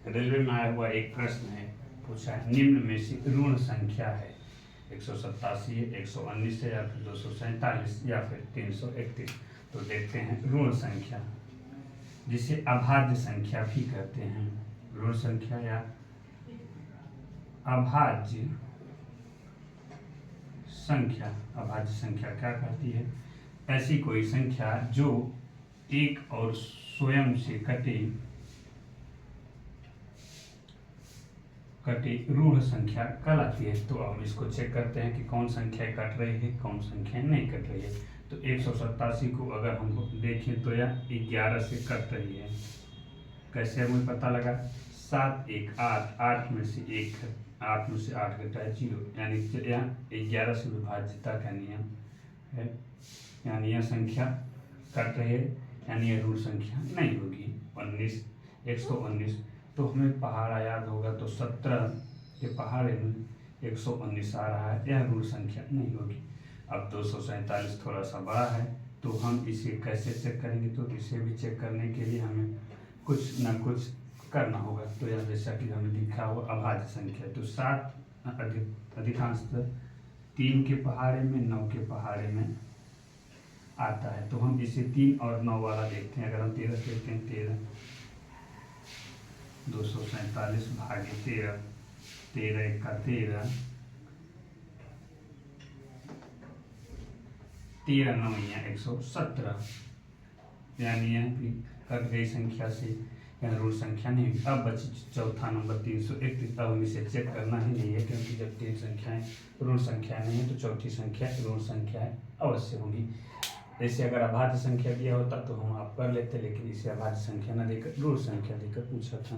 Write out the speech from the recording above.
Railway में आया हुआ एक प्रश्न है, पूछा है निम्न में से ऋण संख्या है 187 है, 119 है, या फिर 247 या फिर 331। तो देखते हैं ऋण संख्या, जिसे अभाज्य संख्या भी कहते हैं। ऋण संख्या या अभाज्य संख्या, अभाज्य संख्या क्या कहती है? ऐसी कोई संख्या जो एक और स्वयं से कटे ऋण संख्या कहलाती है। तो अब इसको चेक करते हैं कि कौन संख्या कट रही है, कौन संख्या नहीं कट रही है। तो 187 को अगर हम देखें तो यह 11 से कट रही है। कैसे हमें पता लगा? 7 1 8, 8 में से 1 8 में से 8 घटा है 0, यानी यह 11 से विभाज्यता का नियम है, यानी यह संख्या कट रही है, यानी यह ऋण संख्या नहीं होगी। 119 तो हमें पहाड़ा याद होगा, तो 17 के पहाड़े में 119 आ रहा है, यह ऋण संख्या नहीं होगी। अब 247 थोड़ा सा बड़ा है, तो हम इसे कैसे चेक करेंगे? तो इसे भी चेक करने के लिए हमें कुछ ना कुछ करना होगा। तो यह जैसा कि हमने लिखा हुआ अभाज्य संख्या, तो 7 अधिकांशतः 3 के पहाड़े में 9 के पहाड़े में आता है। तो हम इसे 3 और 9 वाला देखते हैं। अगर हम 13 देखते हैं, 13 247 भागे 13, 13 1 का 13, 13 9 या 117, यानी यह भी कट गई संख्या से, यह ऋण संख्या नहीं हुई। अब बची चौथा नंबर 331। अब हम इसे चेक करना ही नहीं है, क्योंकि जब 3 संख्याएं ऋण संख्या नहीं है तो चौथी संख्या ऋण संख्या अवश्य होगी। जैसे अगर अभाज्य संख्या दिया होता तो हम आप कर लेते, लेकिन इसे अभाज्य संख्या न देकर ऋण संख्या देकर पूछा था।